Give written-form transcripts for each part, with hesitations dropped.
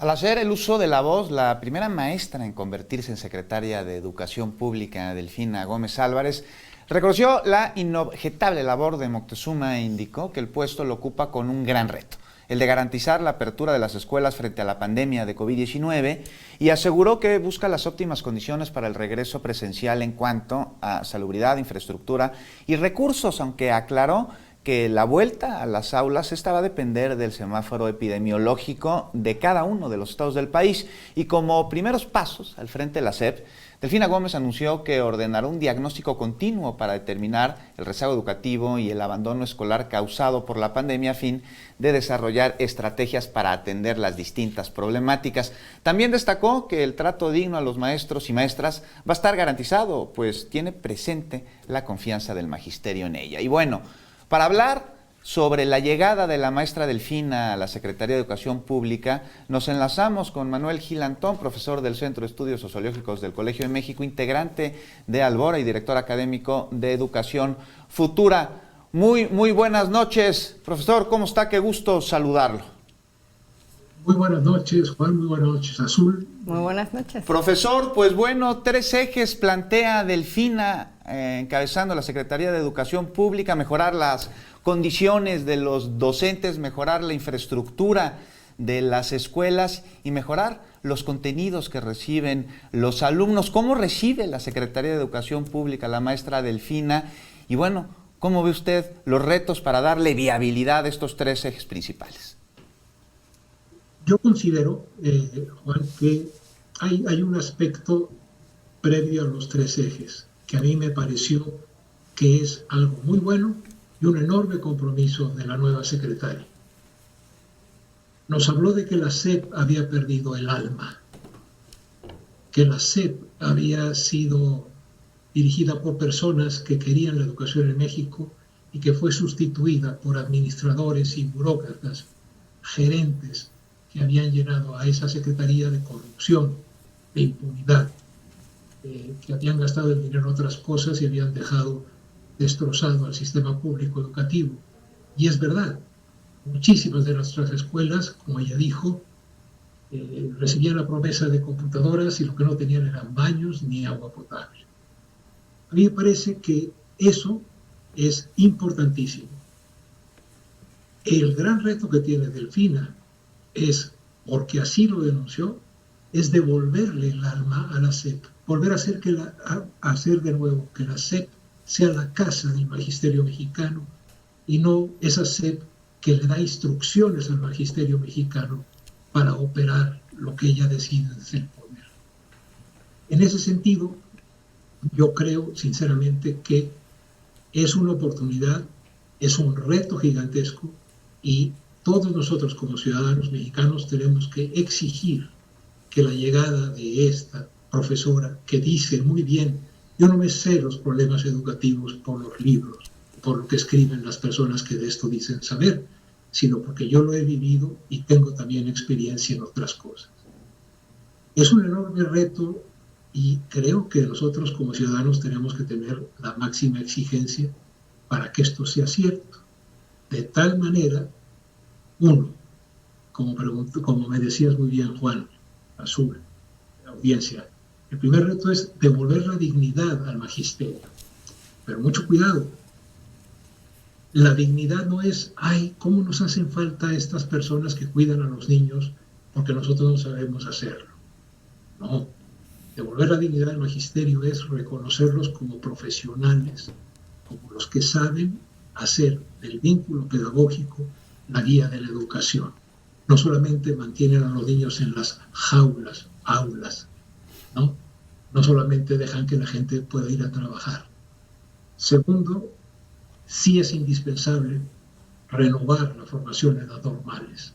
Al hacer el uso de la voz, la primera maestra en convertirse en secretaria de Educación Pública, Delfina Gómez Álvarez, reconoció la inobjetable labor de Moctezuma e indicó que el puesto lo ocupa con un gran reto, el de garantizar la apertura de las escuelas frente a la pandemia de COVID-19, y aseguró que busca las óptimas condiciones para el regreso presencial en cuanto a salubridad, infraestructura y recursos, aunque aclaró que la vuelta a las aulas esta va a depender del semáforo epidemiológico de cada uno de los estados del país. Y como primeros pasos al frente de la SEP, Delfina Gómez anunció que ordenará un diagnóstico continuo para determinar el rezago educativo y el abandono escolar causado por la pandemia a fin de desarrollar estrategias para atender las distintas problemáticas. También destacó que el trato digno a los maestros y maestras va a estar garantizado, pues tiene presente la confianza del magisterio en ella. Y bueno, para hablar sobre la llegada de la maestra Delfina a la Secretaría de Educación Pública, nos enlazamos con Manuel Gil Antón, profesor del Centro de Estudios Sociológicos del Colegio de México, integrante de Albora y director académico de Educación Futura. Muy buenas noches, profesor, ¿cómo está? Qué gusto saludarlo. Muy buenas noches, Juan, muy buenas noches, Azul. Muy buenas noches. Profesor, pues bueno, 3 ejes plantea Delfina encabezando la Secretaría de Educación Pública: mejorar las condiciones de los docentes, mejorar la infraestructura de las escuelas y mejorar los contenidos que reciben los alumnos. ¿Cómo recibe la Secretaría de Educación Pública la maestra Delfina? Y bueno, ¿cómo ve usted los retos para darle viabilidad a estos 3 ejes principales? Yo considero, Juan, que hay un aspecto previo a los 3 ejes que a mí me pareció que es algo muy bueno y un enorme compromiso de la nueva secretaria. Nos habló de que la SEP había perdido el alma, que la SEP había sido dirigida por personas que querían la educación en México y que fue sustituida por administradores y burócratas, gerentes, que habían llenado a esa secretaría de corrupción, de impunidad, que habían gastado el dinero en otras cosas y habían dejado destrozado al sistema público educativo. Y es verdad, muchísimas de nuestras escuelas, como ella dijo, recibían la promesa de computadoras y lo que no tenían eran baños ni agua potable. A mí me parece que eso es importantísimo. El gran reto que tiene Delfina es, porque así lo denunció, es devolverle el alma a la SEP, volver a hacer de nuevo que la SEP sea la casa del magisterio mexicano y no esa SEP que le da instrucciones al magisterio mexicano para operar lo que ella decide desde el poder. En ese sentido, yo creo sinceramente que es una oportunidad, es un reto gigantesco y todos nosotros como ciudadanos mexicanos tenemos que exigir que la llegada de esta profesora, que dice muy bien, yo no me sé los problemas educativos por los libros, por lo que escriben las personas que de esto dicen saber, sino porque yo lo he vivido y tengo también experiencia en otras cosas. Es un enorme reto y creo que nosotros como ciudadanos tenemos que tener la máxima exigencia para que esto sea cierto. De tal manera, uno, como me decías muy bien, Juan, Azul, la audiencia, el primer reto es devolver la dignidad al magisterio. Pero mucho cuidado. La dignidad no es, ay, ¿cómo nos hacen falta estas personas que cuidan a los niños porque nosotros no sabemos hacerlo? No. Devolver la dignidad al magisterio es reconocerlos como profesionales, como los que saben hacer del vínculo pedagógico la guía de la educación. No solamente mantienen a los niños en las jaulas, aulas, ¿no? No solamente dejan que la gente pueda ir a trabajar. Segundo, sí es indispensable renovar la formación en las normales,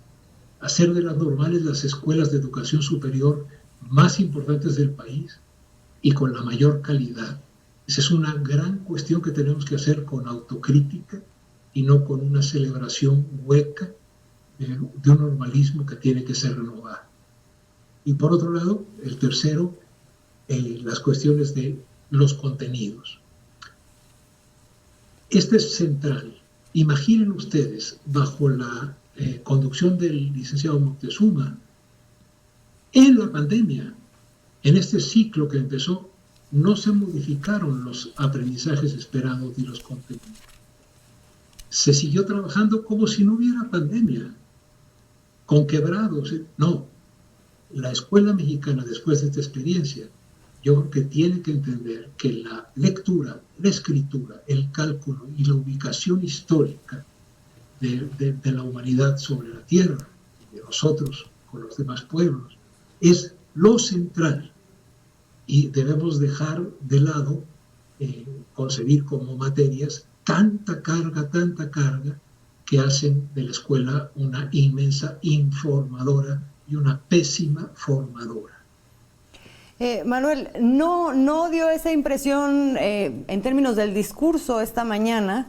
hacer de las normales las escuelas de educación superior más importantes del país y con la mayor calidad. Esa es una gran cuestión que tenemos que hacer con autocrítica y no con una celebración hueca de un normalismo que tiene que ser renovado. Y por otro lado, el tercero, las cuestiones de los contenidos. Este es central. Imaginen ustedes, bajo la conducción del licenciado Moctezuma, En la pandemia, en este ciclo que empezó, no se modificaron los aprendizajes esperados ni los contenidos. Se siguió trabajando como si no hubiera pandemia, con quebrados. No, la escuela mexicana, después de esta experiencia, yo creo que tiene que entender que la lectura, la escritura, el cálculo y la ubicación histórica de la humanidad sobre la tierra, de nosotros con los demás pueblos, es lo central. Y debemos dejar de lado concebir como materias tanta carga, que hacen de la escuela una inmensa informadora y una pésima formadora. Manuel, no dio esa impresión en términos del discurso esta mañana,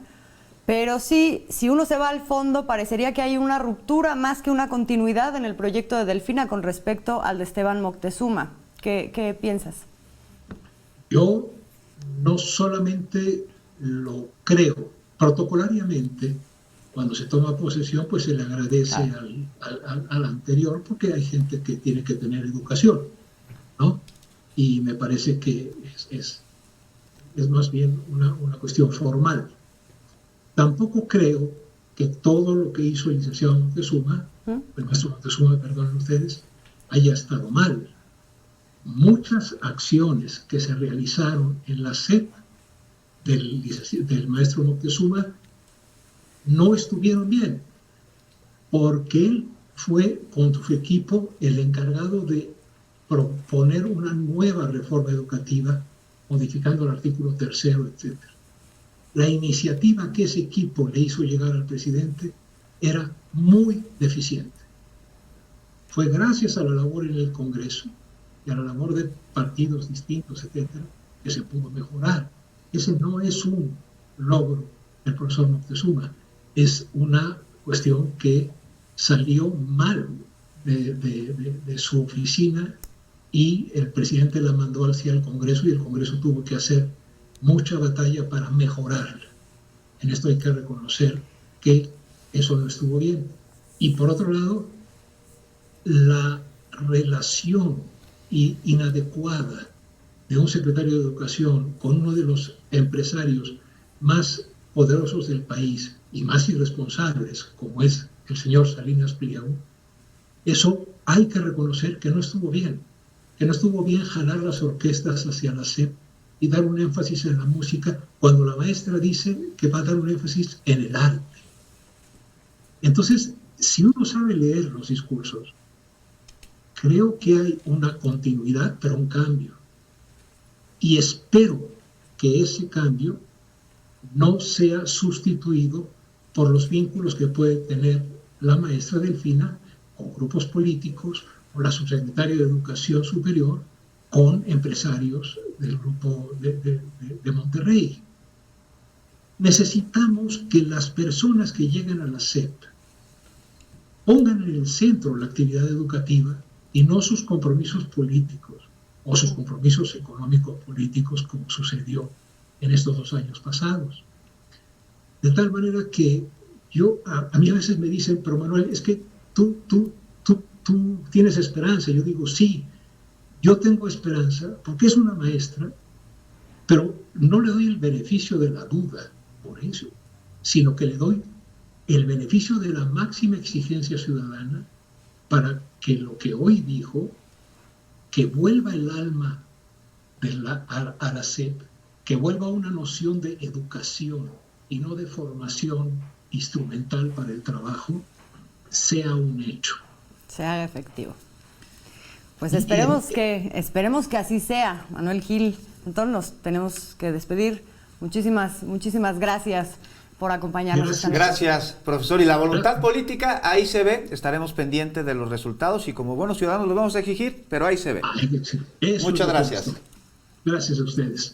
pero sí, si uno se va al fondo, parecería que hay una ruptura más que una continuidad en el proyecto de Delfina con respecto al de Esteban Moctezuma. ¿Qué piensas? Yo no solamente lo creo, protocolariamente, cuando se toma posesión, pues se le agradece al anterior, porque hay gente que tiene que tener educación, ¿no? Y me parece que es más bien una cuestión formal. Tampoco creo que todo lo que hizo el licenciado Moctezuma, el maestro Moctezuma, perdonen ustedes, haya estado mal. Muchas acciones que se realizaron en la SEP del maestro Moctezuma no estuvieron bien, porque él fue con su equipo el encargado de proponer una nueva reforma educativa, modificando el artículo 3º, etc. La iniciativa que ese equipo le hizo llegar al presidente era muy deficiente. Fue gracias a la labor en el Congreso y a la labor de partidos distintos, etcétera, que se pudo mejorar. Ese no es un logro del profesor Moctezuma, es una cuestión que salió mal de su oficina y el presidente la mandó hacia el Congreso y el Congreso tuvo que hacer mucha batalla para mejorarla. En esto hay que reconocer que eso no estuvo bien. Y por otro lado, la relación inadecuada de un secretario de Educación con uno de los empresarios más poderosos del país y más irresponsables, como es el señor Salinas Pliego, eso hay que reconocer que no estuvo bien jalar las orquestas hacia la SEP y dar un énfasis en la música cuando la maestra dice que va a dar un énfasis en el arte. Entonces, si uno sabe leer los discursos, creo que hay una continuidad, pero un cambio. Y espero que ese cambio no sea sustituido por los vínculos que puede tener la maestra Delfina con grupos políticos o la subsecretaria de Educación Superior con empresarios del grupo de Monterrey. Necesitamos que las personas que llegan a la SEP pongan en el centro la actividad educativa y no sus compromisos políticos o sus compromisos económicos políticos, como sucedió en estos 2 años pasados. De tal manera que a mí a veces me dicen, pero Manuel, es que tú tienes esperanza. Yo digo, sí, yo tengo esperanza porque es una maestra, pero no le doy el beneficio de la duda por eso, sino que le doy el beneficio de la máxima exigencia ciudadana para que lo que hoy dijo, que vuelva el alma a la SEP, que vuelva una noción de educación y no de formación instrumental para el trabajo, sea un hecho. Se haga efectivo. Pues esperemos que así sea, Manuel Gil. Entonces nos tenemos que despedir. Muchísimas gracias por acompañarnos. Gracias, profesor. Y la voluntad política, ahí se ve. Estaremos pendientes de los resultados y como buenos ciudadanos los vamos a exigir, pero ahí se ve. Muchas gracias. Gracias a ustedes.